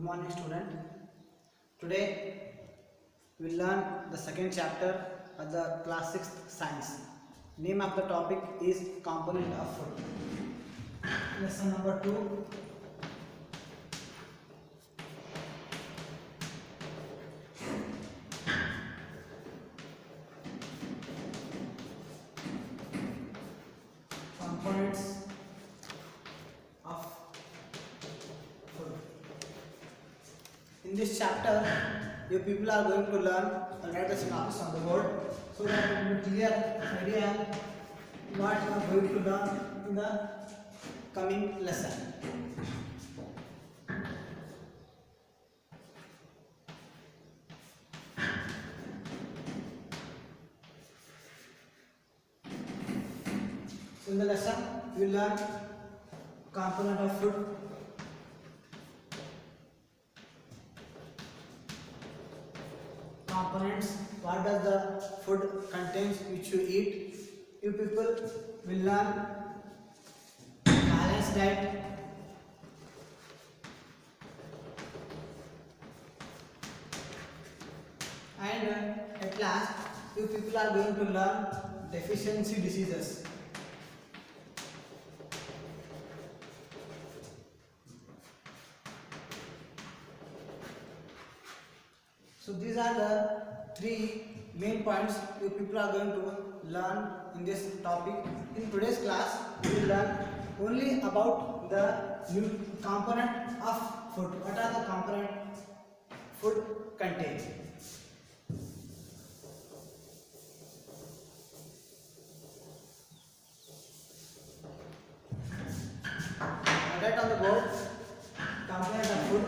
morning, student. Today we will learn the second chapter of the class 6th science. Name of the topic is component of food. Lesson number 2. Components of food. In this chapter, you people are going to learn and write the synopsis on the board so that it will be clear idea what you are going to learn in the coming lesson. So in the lesson, we will learn component of food. Components, what does the food contains which you eat. You people will learn balanced diet, and at last you people are going to learn deficiency diseases. So these are the three main points you people are going to learn in this topic. In today's class, we will learn only about the new component of food. What are the component food contains? Write on the board component of food.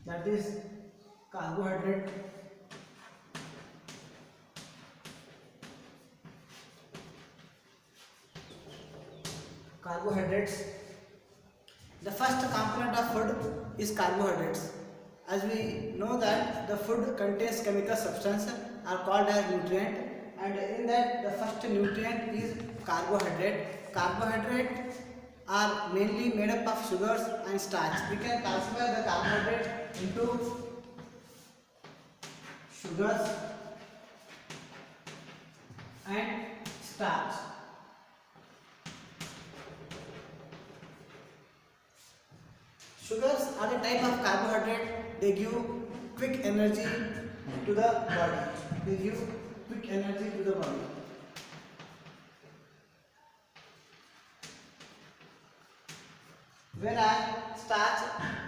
That is carbohydrate, carbohydrates. The first component of food is carbohydrates. As we know that the food contains chemical substances are called as nutrient, and in that the first nutrient is carbohydrate. Carbohydrate are mainly made up of sugars and starch. We can classify the carbohydrate into sugars and starch. Sugars are the type of carbohydrate. They give quick energy to the body. They give quick energy to the body. Whereas starch,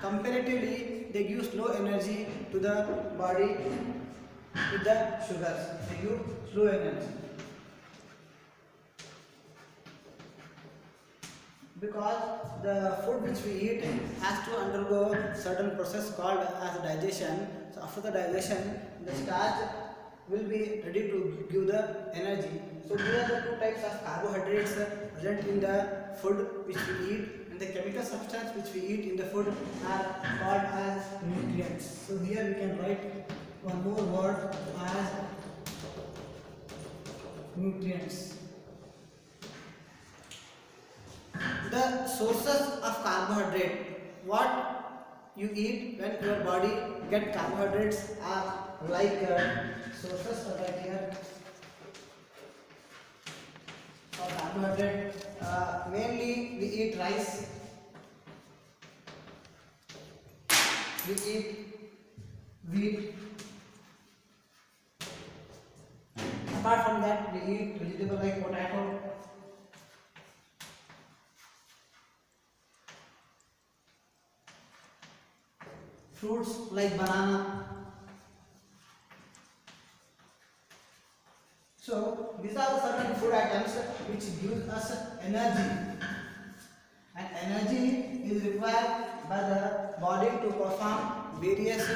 comparatively, they give slow energy to the body with the sugars. They give slow energy. Because the food which we eat has to undergo certain process called as digestion. So after the digestion, the starch will be ready to give the energy. So these are the two types of carbohydrates present in the food which we eat. And the chemical substance which we eat in the food are called as nutrients. So here we can write one more word as nutrients. The sources of carbohydrate, what you eat when your body get carbohydrates are like sources are right here for carbohydrate. Mainly we eat rice, we eat wheat. Apart from that, we eat vegetable like potato, fruits like banana. So these are the certain food items which gives us energy, and energy is required by the body to perform various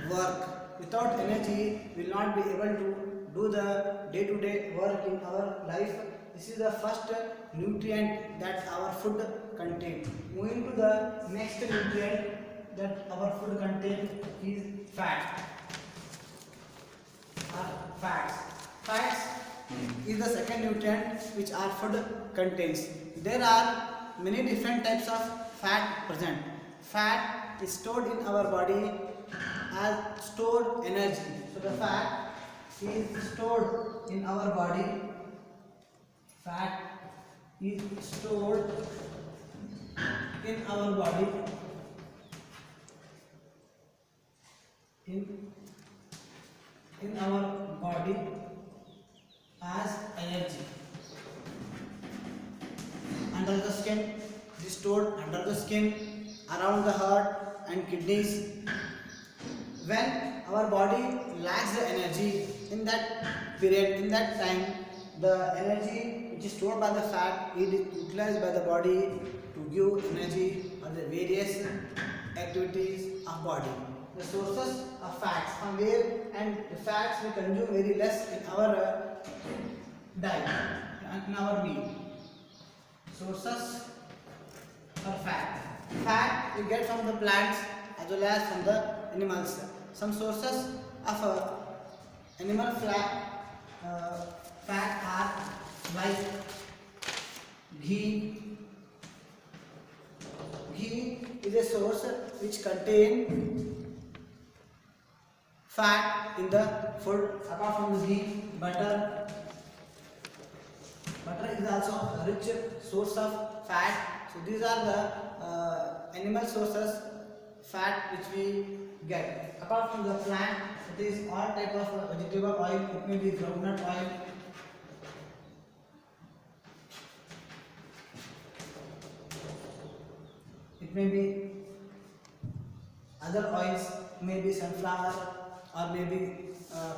work. Without energy, we will not be able to do the day-to-day work in our life. This is the first nutrient that our food contains. Moving to the next nutrient that our food contains is fat. Fats is the second nutrient which our food contains. There are many different types of fat present. Fat is stored in our body as stored energy. So the fat is stored in our body. Fat is stored in our body in our body as energy. Under the skin, it is stored under the skin, around the heart and kidneys. When our body lacks the energy in that period, in that time, the energy which is stored by the fat is utilized by the body to give energy for the various activities of body. The sources of fats from where, and the fats we consume very less in our diet and in our meal. Sources for fat. Fat we get from the plants as well as from the animals. Some sources of animal fat are like ghee. Ghee is a source which contains fat in the food. Apart from the ghee, butter. Butter is also a rich source of fat. So these are the animal sources fat which we get. Apart from the plant, it is all type of vegetable oil. It may be groundnut oil. It may be other oils, maybe sunflower or maybe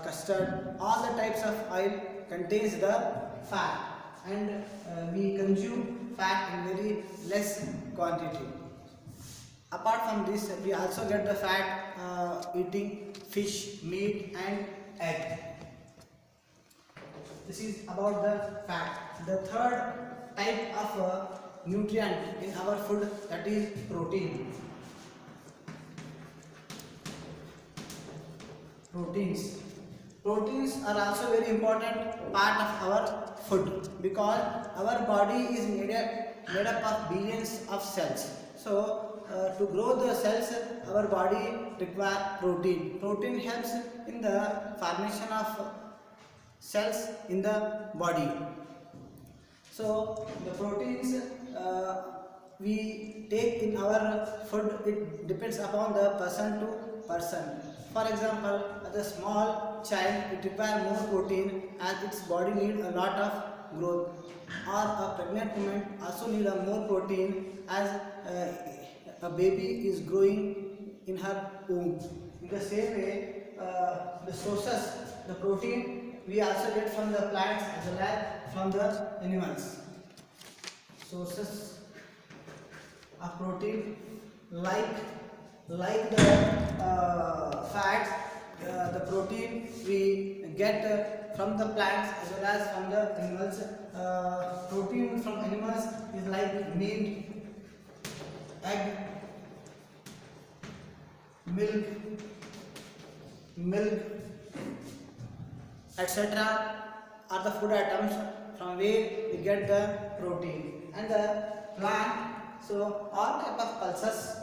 custard. All the types of oil contains the fat, and we consume fat in very less quantity. Apart from this, we also get the fat eating fish, meat and egg. This is about the fat. The third type of nutrient in our food, that is protein. Proteins are also very important part of our food, because our body is made up of billions of cells. So to grow the cells, our body requires protein. Protein helps in the formation of cells in the body. So the proteins we take in our food, it depends upon the person to person. For example, the small child, it requires more protein as its body needs a lot of growth, or a pregnant woman also needs more protein as a baby is growing in her womb. In the same way, the sources, the protein we also get from the plants as well as from the animals. Sources of protein like the fats, the protein we get from the plants as well as from the animals. Protein from animals is like meat, egg, milk, etc. are the food items from where we get the protein. And the plant, so all type of pulses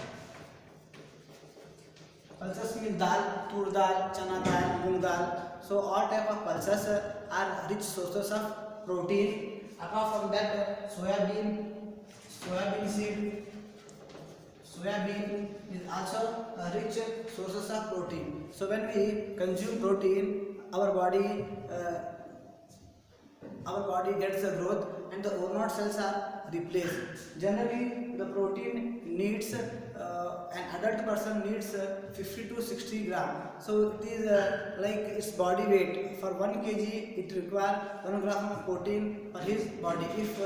means dal, tur dal, chana dal, moong dal. So all type of pulses are rich sources of protein. Apart from that, soybean seed. Soybean is also a rich sources of protein. So when we consume protein, our body gets the growth and the overnight cells are replaced. Generally, the protein needs an adult person needs 50 to 60 gram. So it is like its body weight. For 1 kg, it requires 1 gram of protein for his body. If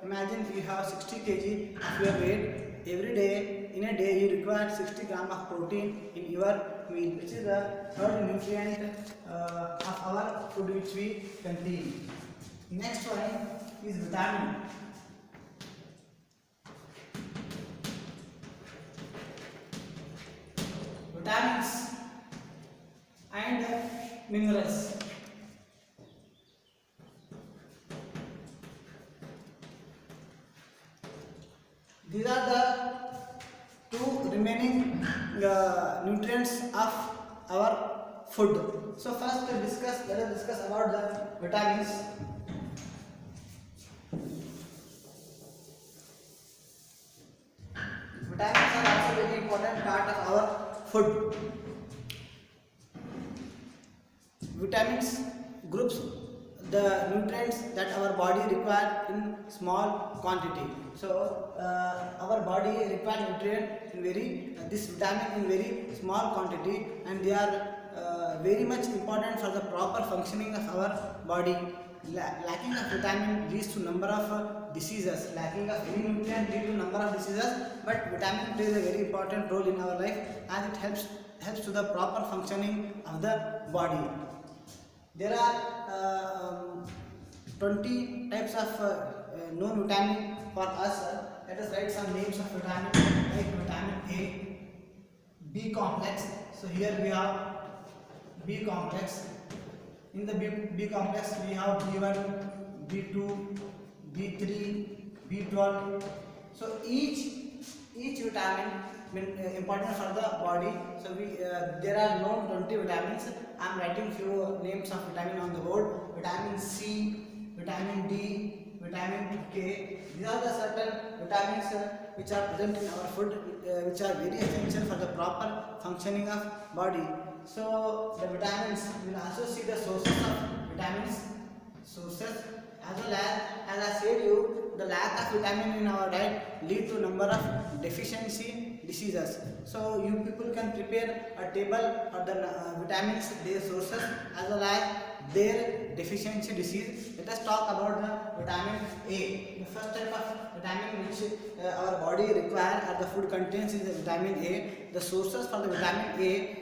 imagine you have 60 kg of your weight, every day, in a day you require 60 gram of protein in your meal, which is the third nutrient of our food which we contain. Next one is vitamin. Vitamins and minerals. These are the two remaining nutrients of our food. So first let us discuss about the vitamins. Vitamins are also very important part of our food. Vitamins groups the nutrients that our body require in small quantity. So our body require nutrient in this vitamin in very small quantity, and they are very much important for the proper functioning of our body. Lacking of vitamin leads to number of diseases. Lacking of any nutrient leads to number of diseases, but vitamin plays a very important role in our life as it helps to the proper functioning of the body. There are 20 types of known vitamin for us. Let us write some names of vitamin, like vitamin A, B complex. So here we have B complex. In the B complex we have B1, B2, B3, B12. So each vitamin important for the body. So there are known 20 vitamins. I am writing few names of vitamin on the board. Vitamin C, vitamin D, vitamin K. These are the certain vitamins which are present in our food, which are very essential for the proper functioning of body. So the vitamins, we will also see the sources of vitamins, as well as I said you, the lack of vitamin in our diet lead to number of deficiency diseases. So you people can prepare a table of the vitamins, their sources as well as their deficiency disease. Let us talk about the vitamin A. The first type of vitamin which our body requires or the food contains is the vitamin A. The sources for the vitamin A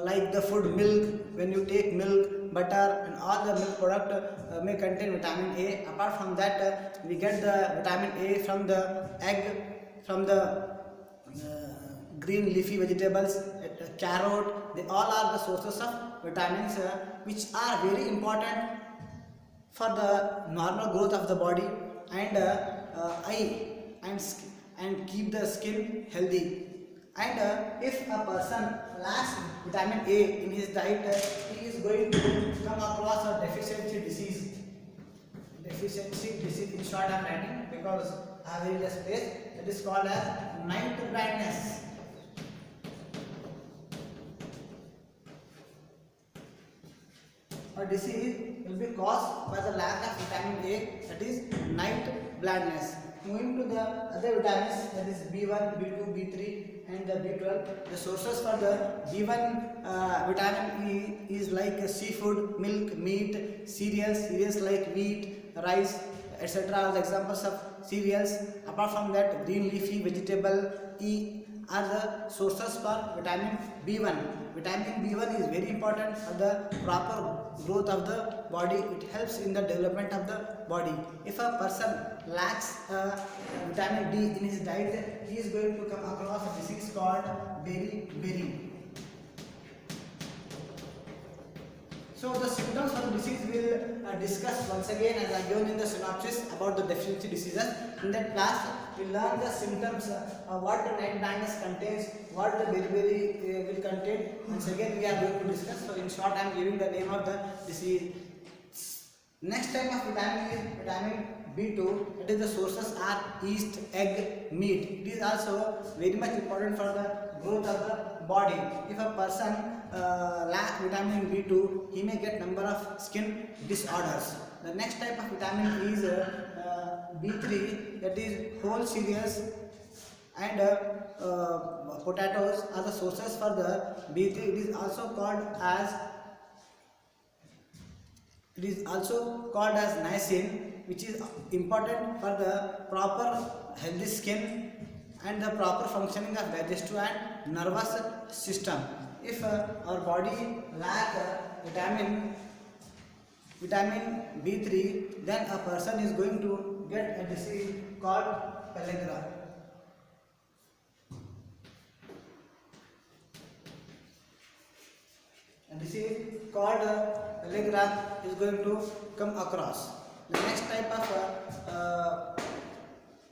like the food milk, when you take milk, butter and all the milk product may contain vitamin A. Apart from that we get the vitamin A from the egg, from the green leafy vegetables, carrot. They all are the sources of vitamins which are very important for the normal growth of the body and eye and keep the skin healthy. And if a person lacks vitamin A in his diet, he is going to come across a deficiency disease. Deficiency disease, in short I am writing because I have very less space. It is called as night blindness. A disease will be caused by the lack of vitamin A, that is night blindness. Moving to the other vitamins, that is B1, B2, B3 and the B12. The sources for the B1 vitamin E is like seafood, milk, meat, cereals like wheat, rice, etc. are the examples of cereals. Apart from that, green leafy vegetable E are the sources for vitamin B1. Vitamin B1 is very important for the proper growth of the body. It helps in the development of the body. If a person lacks vitamin D in his diet, he is going to come across a disease called beriberi. So the symptoms of the disease will discuss once again as I given in the synopsis about the deficiency diseases. In that class, we learn the symptoms, what the night blindness contains, what the beriberi will contain. Once again, we are going to discuss. So in short, I am giving the name of the disease. Next type of vitamin is vitamin B2. It is the sources are yeast, egg, meat. It is also very much important for the growth of the body. If a person lack vitamin B2, he may get number of skin disorders. The next type of vitamin is B3, that is whole cereals and potatoes are the sources for the B3. It is also called as niacin, which is important for the proper healthy skin and the proper functioning of digestive and nervous system. If our body lack vitamin B3, then a person is going to get a disease called pellagra. A disease called pellagra is going to come across. The next type of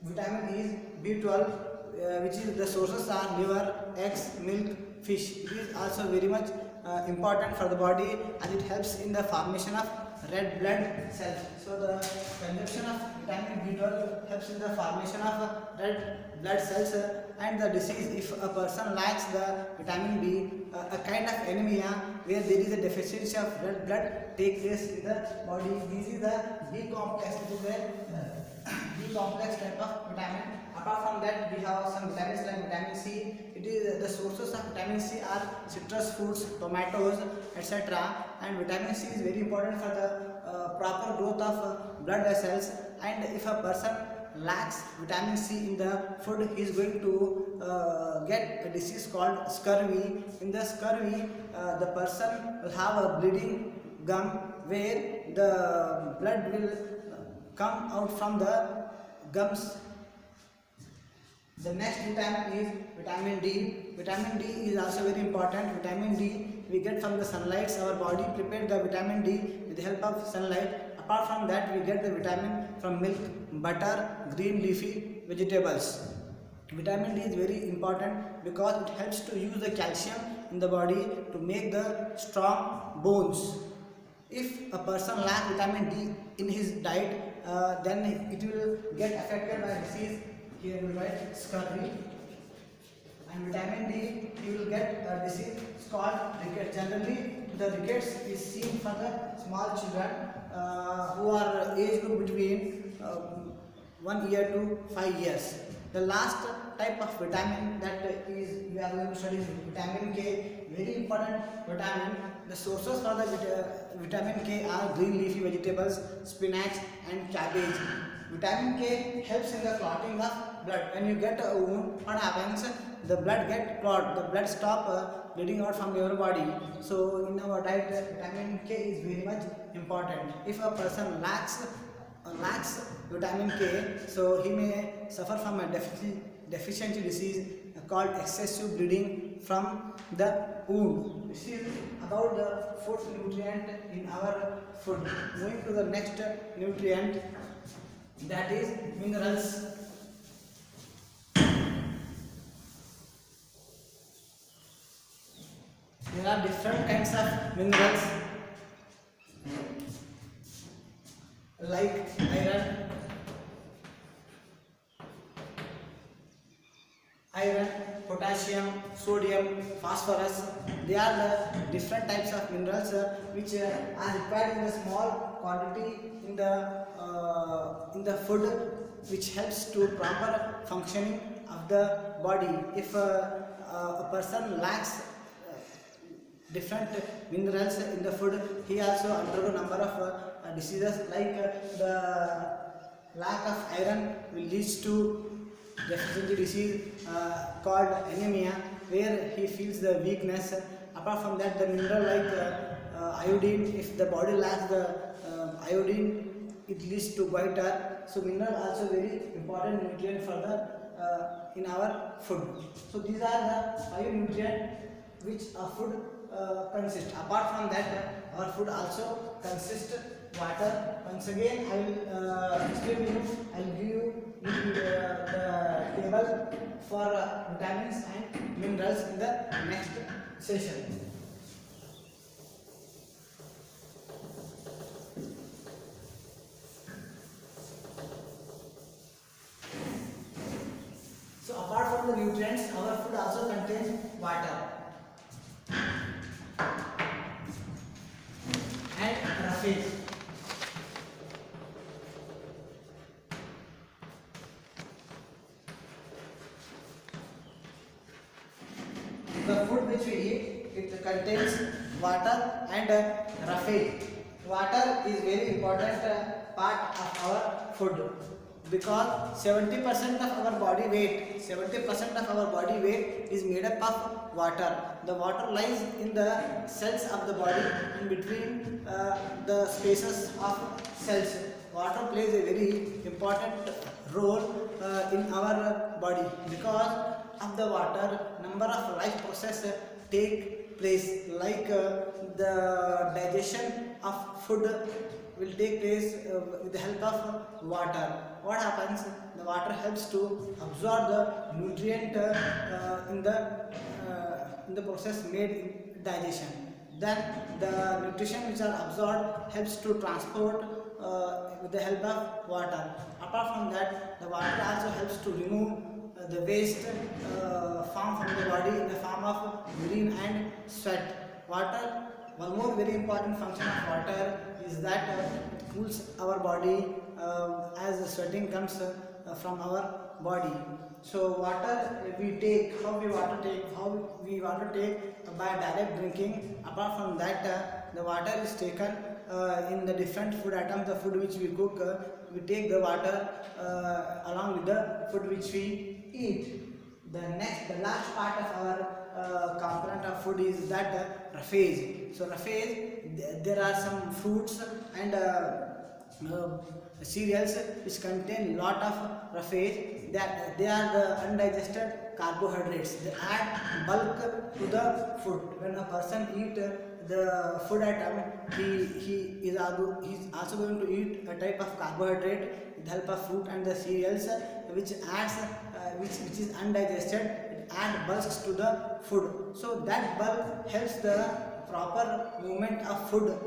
vitamin is B12, which is the sources are liver, eggs, milk, fish. It is also very much important for the body, as it helps in the formation of red blood cells. So the consumption of vitamin B12 helps in the formation of red blood cells, and the disease, if a person lacks the vitamin B, a kind of anemia where there is a deficiency of red blood take place in the body. This is the B complex, it is a B complex type of vitamin. Apart from that, we have some vitamins like vitamin C. It is the sources of vitamin C are citrus fruits, tomatoes, etc. And vitamin C is very important for the proper growth of blood vessels. And if a person lacks vitamin C in the food, he is going to get a disease called scurvy. In the scurvy, the person will have a bleeding gum where the blood will come out from the gums. The next vitamin is vitamin D. Vitamin D is also very important. Vitamin D we get from the sunlight. Our body prepared the vitamin D with the help of sunlight. Apart from that, we get the vitamin from milk, butter, green leafy vegetables. Vitamin D is very important because it helps to use the calcium in the body to make the strong bones. If a person lacks vitamin D in his diet, then it will get affected by disease. Here we write scurvy. And vitamin D, you will get a disease called rickets. Generally, the rickets is seen for the small children who are age group between 1 year to 5 years. The last type of vitamin that is we are going to study is vitamin K. Very important vitamin. The sources for the vitamin K are green leafy vegetables, spinach, and cabbage. Vitamin K helps in the clotting of blood. When you get a wound, what happens? The blood get clot. The blood stop bleeding out from your body. So in our diet, vitamin K is very much important. If a person lacks vitamin K, so he may suffer from a deficiency disease called excessive bleeding from the wound. This is about the fourth nutrient in our food. Moving to the next nutrient, that is minerals. There are different kinds of minerals like iron, potassium, sodium, phosphorus. They are the different types of minerals which are required in a small quantity in the food, which helps to proper functioning of the body. If a person lacks different minerals in the food, he also undergo number of diseases like the lack of iron will lead to deficiency disease called anemia, where he feels the weakness. Apart from that, the mineral like iodine, if the body lacks the iodine, it leads to goiter. So mineral also very important nutrient for the in our food. So these are the 5 nutrients which a food consists. Apart from that, our food also consists water. Once again, I will explain to you. I will give you the table for vitamins and minerals in the next session. So apart from the nutrients, our food also contains water and roughage. The food which we eat, it contains water and roughage. Water is very important part of our food, because 70% of our body weight, 70% of our body weight is made up of water. The water lies in the cells of the body and between the spaces of cells. Water plays a very important role in our body. Because of the water, number of life processes take place, like the digestion of food will take place with the help of water. what happens? The water helps to absorb the nutrient in the process made in digestion. Then the nutrition which are absorbed helps to transport with the help of water. Apart from that, the water also helps to remove the waste formed from the body in the form of urine and sweat. Water, one more very important function of water is that it cools our body as the sweating comes from our body. So water we take, how we water take by direct drinking. Apart from that, the water is taken in the different food items, the food which we cook. We take the water along with the food which we eat. The last part of our component of food is that roughage. So roughage, there are some fruits and cereals which contain lot of roughage. That they are the undigested carbohydrates. They add bulk to the food. When a person eat the food item, he is also going to eat a type of carbohydrate with the help of fruit and the cereals, which adds which is undigested. It adds bulks to the food. So that bulk helps the proper movement of food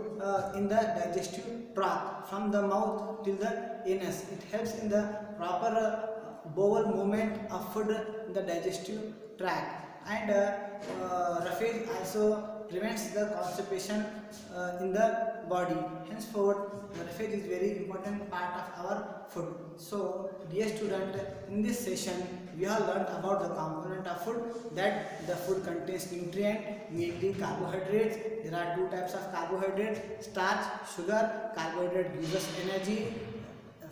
in the digestive tract from the mouth till the anus. It helps in the proper bowel movement of food in the digestive tract. And roughage also prevents the constipation in the body. Henceforth, the roughage is very important part of our food. So, dear student, in this session we have learnt about the component of food, that the food contains nutrient, mainly carbohydrates. There are two types of carbohydrates: starch, sugar. Carbohydrate gives us energy.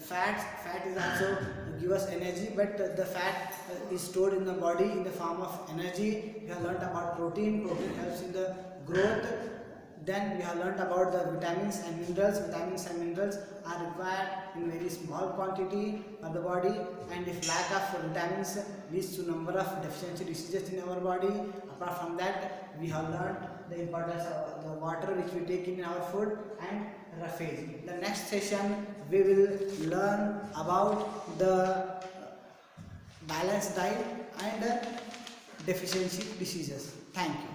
Fat is also give us energy, but the fat is stored in the body in the form of energy. We have learnt about protein. Protein helps in the growth. Then we have learnt about the vitamins and minerals. Vitamins and minerals are required in very small quantity of the body, and if lack of vitamins leads to number of deficiency diseases in our body. Apart from that, we have learnt the importance of the water which we take in our food and roughage. The next session we will learn about the balanced diet and deficiency diseases. Thank you.